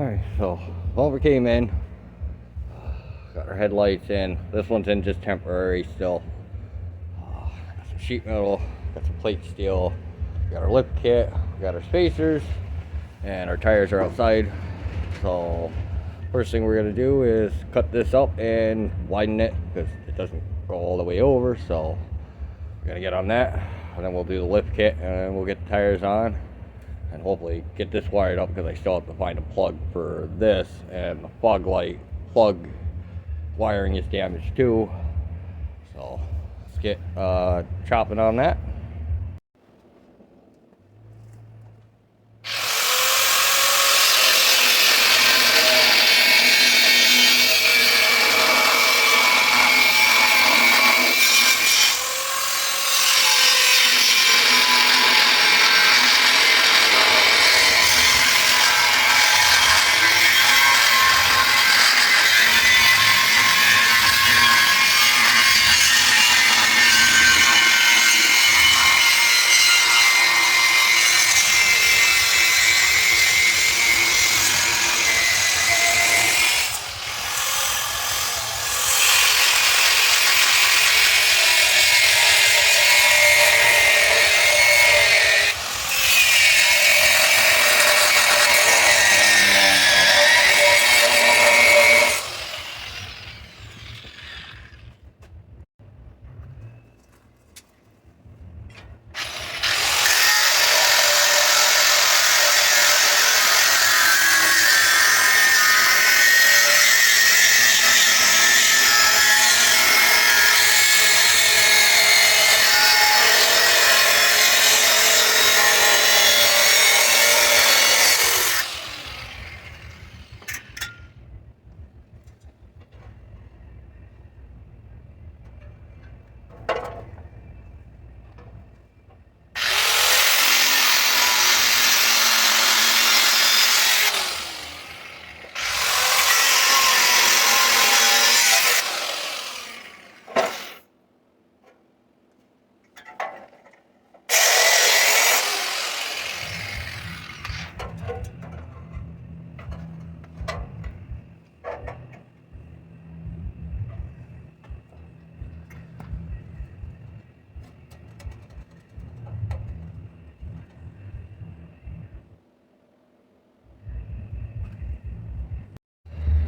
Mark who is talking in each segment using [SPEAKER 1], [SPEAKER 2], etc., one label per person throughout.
[SPEAKER 1] Alright, so bumper came in. Got our headlights in. This one's in just temporary still. Got some sheet metal, got some plate steel, got our lip kit, got our spacers, and our tires are outside. So first thing we're gonna do is cut this up and widen it because it doesn't go all the way over. So we're gonna get on that, and then we'll do the lip kit, and then we'll get the tires on, and hopefully get this wired up because I still have to find a plug for this, and the fog light plug wiring is damaged too. So let's get chopping on that.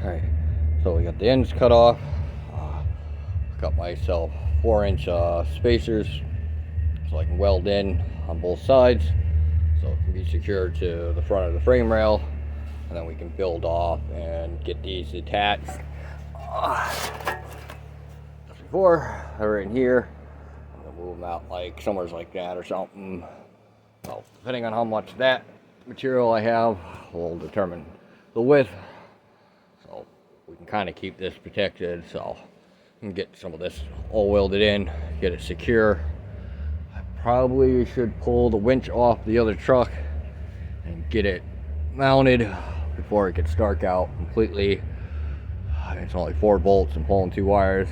[SPEAKER 1] Alright, so we got the ends cut off. Got myself 4-inch spacers so I can weld in on both sides so it can be secured to the front of the frame rail, and then we can build off and get these attached. As before, they're in here. I'm gonna move them out like somewhere like that or something. So depending on how much that material I have will determine the width. So we can kind of keep this protected, so we can get some of this all welded in, get it secure. I probably should pull the winch off the other truck and get it mounted before it gets dark out completely. It's only 4 bolts and pulling 2 wires.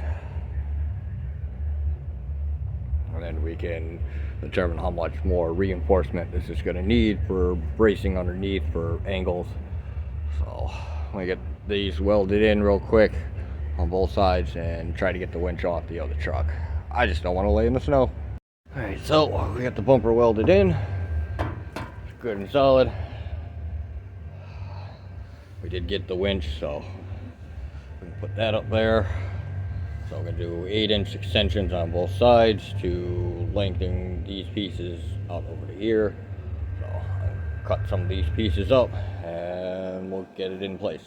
[SPEAKER 1] And then we can determine how much more reinforcement this is going to need for bracing underneath for angles. So I'm going to get these welded in real quick on both sides and try to get the winch off the other truck. I just don't want to lay in the snow. Alright, so we got the bumper welded in. It's good and solid. We did get the winch, so we can put that up there. So I'm going to do 8-inch extensions on both sides to lengthen these pieces out over to here. So I'll cut some of these pieces up and we'll get it in place.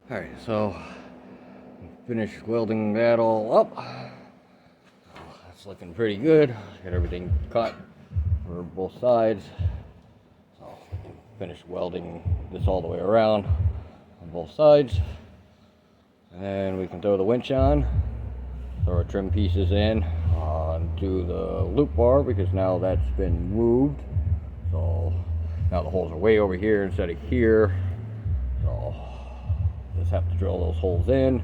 [SPEAKER 1] Alright, so finished welding that all up. That's looking pretty good. Got everything cut for both sides. So we can finish welding this all the way around on both sides. And then we can throw the winch on, throw our trim pieces in, do the loop bar because now that's been moved. So now the holes are way over here instead of here. So just have to drill those holes in.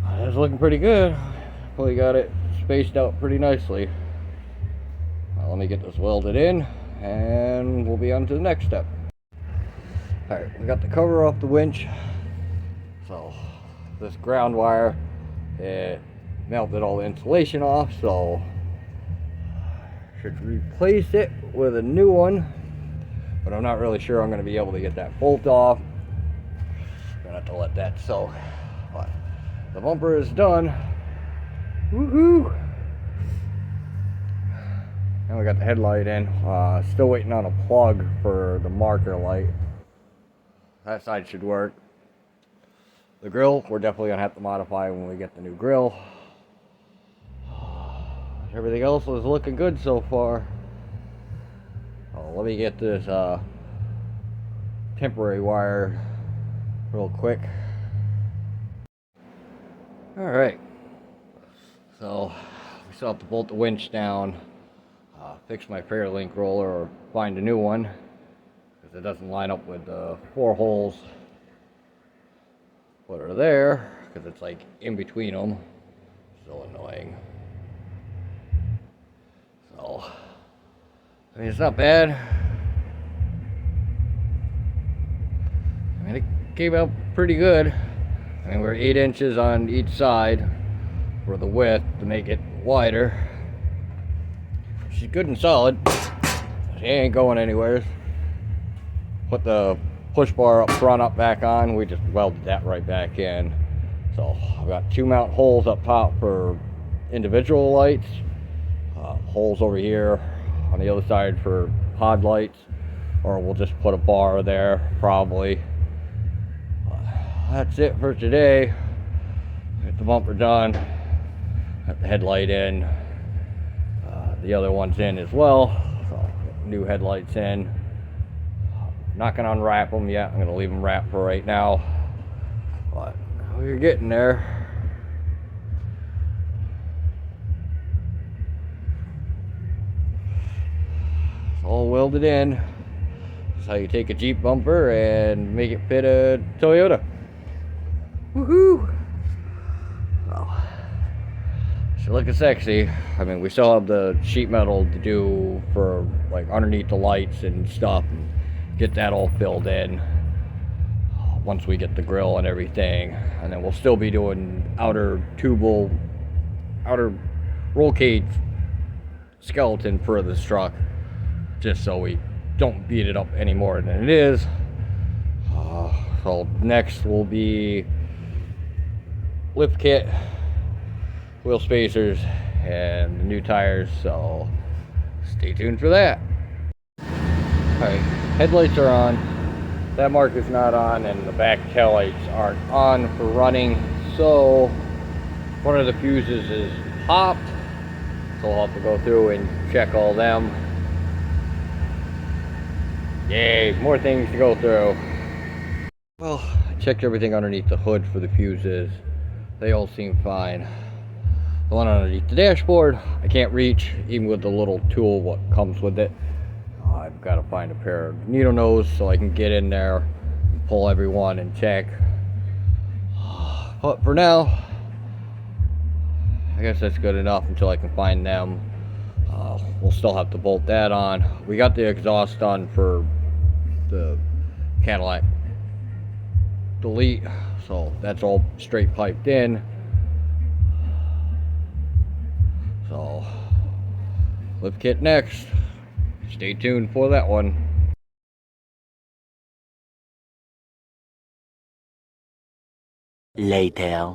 [SPEAKER 1] It's looking pretty good. Probably got it spaced out pretty nicely. Let me get this welded in and we'll be on to the next step. Alright, we got the cover off the winch. So this ground wire, it melted all the insulation off, so should replace it with a new one, but I'm not really sure I'm going to be able to get that bolt off. Gonna have to let that soak. But the bumper is done. Woohoo! Now we got the headlight in. Still waiting on a plug for the marker light. That side should work. The grill, we're definitely gonna have to modify when we get the new grill. everything else is looking good so far. Oh, let me get this temporary wire real quick. Alright, so we still have to bolt the winch down, fix my Fairlink roller or find a new one, because it doesn't line up with the 4 holes that are there, because it's like in between them. So annoying. So, I mean, it's not bad. I mean, it came out pretty good. I mean, we're 8 inches on each side for the width to make it wider. She's good and solid. She ain't going anywhere. Put the push bar up front, up back on. We just welded that right back in. So I've got 2 mount holes up top for individual lights. Holes over here on the other side for pod lights. Or we'll just put a bar there, probably. That's it for today. Get the bumper done. Got the headlight in. The other one's in as well. So new headlights in. Not gonna unwrap them yet. I'm gonna leave them wrapped for right now. But we're getting there. It's all welded in. That's how you take a Jeep bumper and make it fit a Toyota. Woohoo! Well, she's looking sexy. I mean, we still have the sheet metal to do for like underneath the lights and stuff, and get that all filled in once we get the grill and everything. And then we'll still be doing outer roll cage skeleton for this truck, just so we don't beat it up any more than it is. So next will be lift kit, wheel spacers, and the new tires, so stay tuned for that. Alright, headlights are on, that marker's not on, and the back taillights aren't on for running, so one of the fuses is popped, so I'll have to go through and check all them. Yay, more things to go through. Well, I checked everything underneath the hood for the fuses. They all seem fine. The one underneath the dashboard, I can't reach, even with the little tool what comes with it. I've got to find a pair of needle nose so I can get in there and pull every one and check. But for now, I guess that's good enough until I can find them. We'll still have to bolt that on. We got the exhaust done for the Cadillac Delete, so that's all straight piped in. So lift kit next. Stay tuned for that one.
[SPEAKER 2] Later.